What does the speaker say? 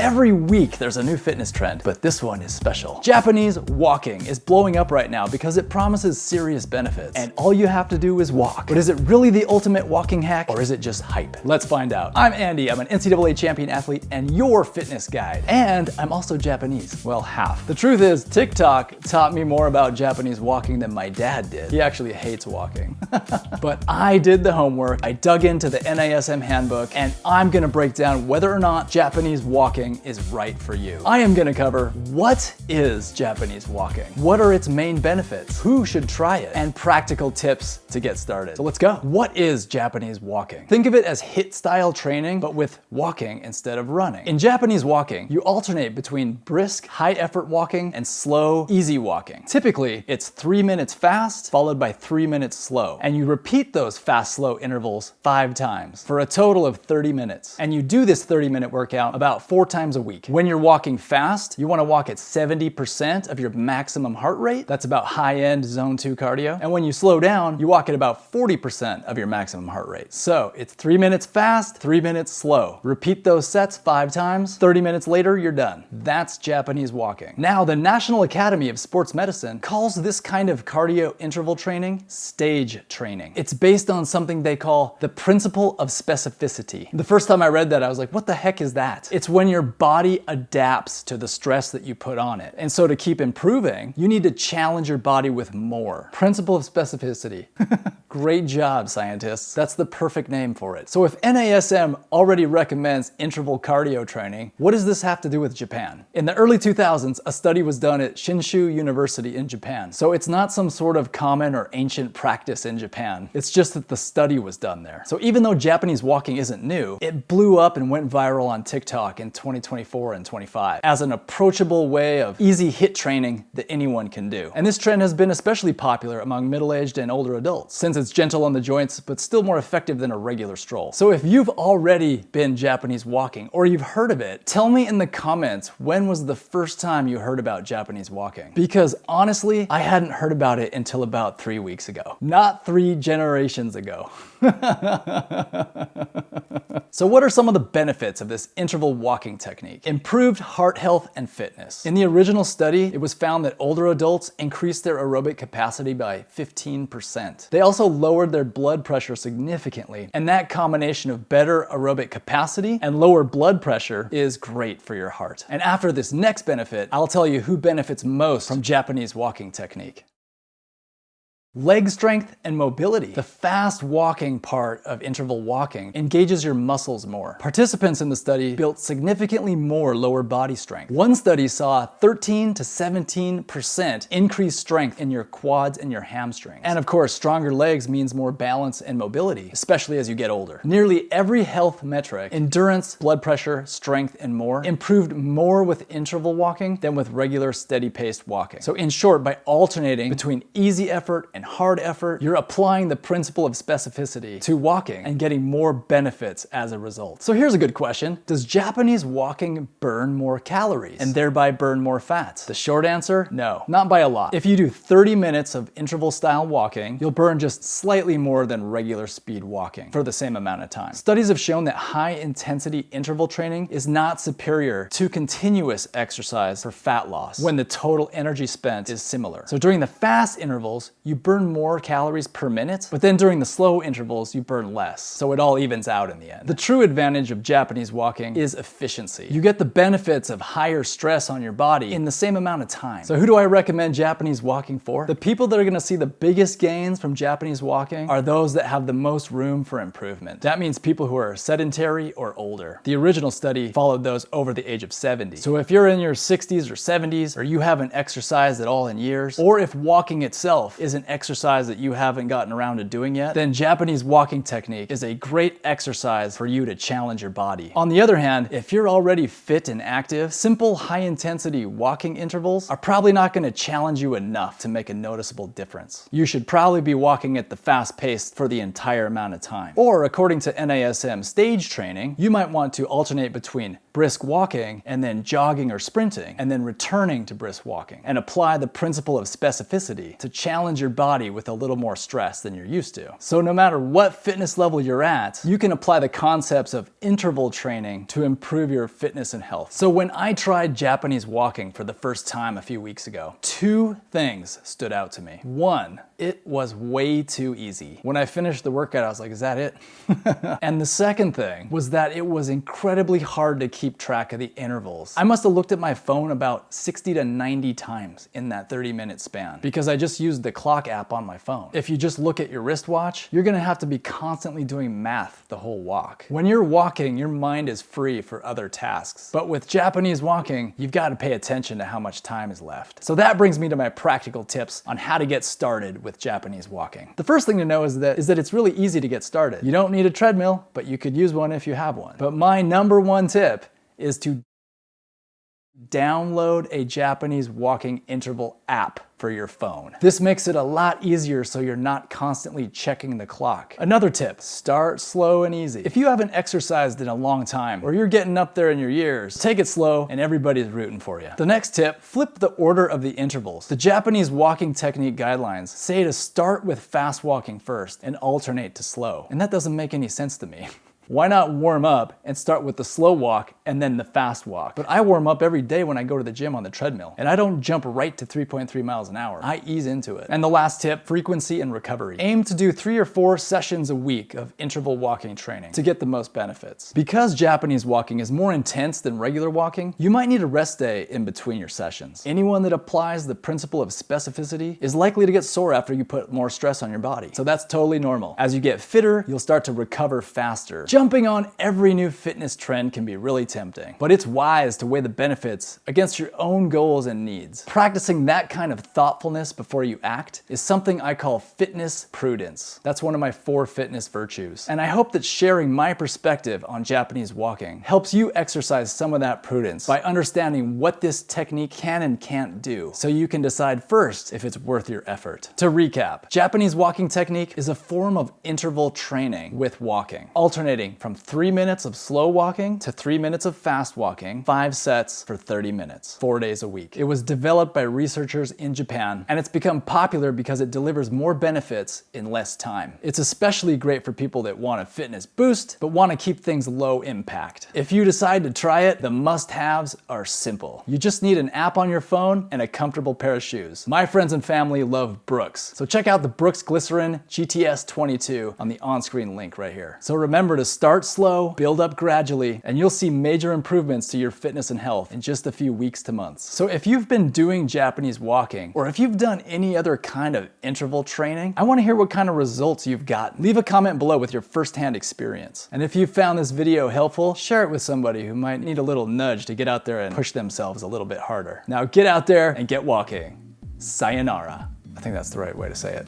Every week there's a new fitness trend, but this one is special. Japanese walking is blowing up right now because it promises serious benefits, and all you have to do is walk. But is it really the ultimate walking hack, or is it just hype? Let's find out. I'm Andy, I'm an NCAA champion athlete and your fitness guide. And I'm also Japanese, well, half. The truth is, TikTok taught me more about Japanese walking than my dad did. He actually hates walking. But I did the homework, I dug into the NASM handbook, and I'm gonna break down whether or not Japanese walking is right for you. I am gonna cover what is Japanese walking, what are its main benefits, who should try it, and practical tips to get started. So let's go. What is Japanese walking? Think of it as HIIT style training, but with walking instead of running. In Japanese walking, you alternate between brisk, high effort walking and slow, easy walking. Typically, it's 3 minutes fast, followed by 3 minutes slow. And you repeat those fast-slow intervals 5 times for a total of 30 minutes. And you do this 30-minute workout about 4 times a week. When you're walking fast, you wanna walk at 70% of your maximum heart rate. That's about high-end zone 2 cardio. And when you slow down, you walk at about 40% of your maximum heart rate. So it's 3 minutes fast, 3 minutes slow. Repeat those sets 5 times, 30 minutes later, you're done. That's Japanese walking. Now, the National Academy of Sports Medicine calls this kind of cardio interval training stage training. It's based on something they call the principle of specificity. The first time I read that, I was like, what the heck is that? It's when your body adapts to the stress that you put on it. And so to keep improving, you need to challenge your body with more. Principle of specificity. Great job, scientists. That's the perfect name for it. So if NASM already recommends interval cardio training, what does this have to do with Japan? In the early 2000s, a study was done at Shinshu University in Japan. So it's not some sort of common or ancient practice in Japan. It's just that the study was done there. So even though Japanese walking isn't new, it blew up and went viral on TikTok in 2024 and 25 as an approachable way of easy HIIT training that anyone can do. And this trend has been especially popular among middle-aged and older adults, since it's gentle on the joints, but still more effective than a regular stroll. So if you've already been Japanese walking, or you've heard of it, tell me in the comments, when was the first time you heard about Japanese walking? Because honestly, I hadn't heard about it until about 3 weeks ago. Not 3 generations ago. So what are some of the benefits of this interval walking technique? Improved heart health and fitness. In the original study, it was found that older adults increased their aerobic capacity by 15%. They also lowered their blood pressure significantly, and that combination of better aerobic capacity and lower blood pressure is great for your heart. And after this next benefit, I'll tell you who benefits most from Japanese walking technique. Leg strength and mobility. The fast walking part of interval walking engages your muscles more. Participants in the study built significantly more lower body strength. One study saw 13 to 17% increased strength in your quads and your hamstrings. And of course, stronger legs means more balance and mobility, especially as you get older. Nearly every health metric, endurance, blood pressure, strength, and more, improved more with interval walking than with regular steady-paced walking. So in short, by alternating between easy effort and hard effort, you're applying the principle of specificity to walking and getting more benefits as a result. So here's a good question. Does Japanese walking burn more calories and thereby burn more fat? The short answer, no, not by a lot. If you do 30 minutes of interval style walking, you'll burn just slightly more than regular speed walking for the same amount of time. Studies have shown that high intensity interval training is not superior to continuous exercise for fat loss when the total energy spent is similar. So during the fast intervals, you burn more calories per minute, but then during the slow intervals, you burn less. So it all evens out in the end. The true advantage of Japanese walking is efficiency. You get the benefits of higher stress on your body in the same amount of time. So who do I recommend Japanese walking for? The people that are gonna see the biggest gains from Japanese walking are those that have the most room for improvement. That means people who are sedentary or older. The original study followed those over the age of 70. So if you're in your 60s or 70s, or you haven't exercised at all in years, or if walking itself is an exercise that you haven't gotten around to doing yet, then Japanese walking technique is a great exercise for you to challenge your body. On the other hand, if you're already fit and active, simple high-intensity walking intervals are probably not going to challenge you enough to make a noticeable difference. You should probably be walking at the fast pace for the entire amount of time. Or according to NASM stage training, you might want to alternate between brisk walking and then jogging or sprinting and then returning to brisk walking, and apply the principle of specificity to challenge your body with a little more stress than you're used to. So no matter what fitness level you're at, you can apply the concepts of interval training to improve your fitness and health. So when I tried Japanese walking for the first time a few weeks ago, two things stood out to me. One, it was way too easy. When I finished the workout, I was like, is that it? And the second thing was that it was incredibly hard to keep track of the intervals. I must have looked at my phone about 60 to 90 times in that 30-minute span because I just used the clock app on my phone. If you just look at your wristwatch, you're gonna have to be constantly doing math the whole walk. When you're walking, your mind is free for other tasks. But with Japanese walking, you've got to pay attention to how much time is left. So that brings me to my practical tips on how to get started with Japanese walking. The first thing to know is that it's really easy to get started. You don't need a treadmill, but you could use one if you have one. But my number one tip is to download a Japanese walking interval app for your phone. This makes it a lot easier so you're not constantly checking the clock. Another tip, start slow and easy. If you haven't exercised in a long time or you're getting up there in your years, take it slow and everybody's rooting for you. The next tip, flip the order of the intervals. The Japanese walking technique guidelines say to start with fast walking first and alternate to slow. And that doesn't make any sense to me. Why not warm up and start with the slow walk and then the fast walk? But I warm up every day when I go to the gym on the treadmill, and I don't jump right to 3.3 miles an hour. I ease into it. And the last tip, frequency and recovery. Aim to do 3 or 4 sessions a week of interval walking training to get the most benefits. Because Japanese walking is more intense than regular walking, you might need a rest day in between your sessions. Anyone that applies the principle of specificity is likely to get sore after you put more stress on your body. So that's totally normal. As you get fitter, you'll start to recover faster. Jumping on every new fitness trend can be really tempting, but it's wise to weigh the benefits against your own goals and needs. Practicing that kind of thoughtfulness before you act is something I call fitness prudence. That's one of my 4 fitness virtues. And I hope that sharing my perspective on Japanese walking helps you exercise some of that prudence by understanding what this technique can and can't do, so you can decide first if it's worth your effort. To recap, Japanese walking technique is a form of interval training with walking, alternating from 3 minutes of slow walking to 3 minutes of fast walking, 5 sets for 30 minutes, 4 days a week. It was developed by researchers in Japan, and it's become popular because it delivers more benefits in less time. It's especially great for people that want a fitness boost, but want to keep things low impact. If you decide to try it, the must-haves are simple. You just need an app on your phone and a comfortable pair of shoes. My friends and family love Brooks, so check out the Brooks Glycerin GTS 22 on the on-screen link right here. So remember to start slow, build up gradually, and you'll see major improvements to your fitness and health in just a few weeks to months. So if you've been doing Japanese walking, or if you've done any other kind of interval training, I want to hear what kind of results you've gotten. Leave a comment below with your firsthand experience. And if you found this video helpful, share it with somebody who might need a little nudge to get out there and push themselves a little bit harder. Now get out there and get walking. Sayonara. I think that's the right way to say it.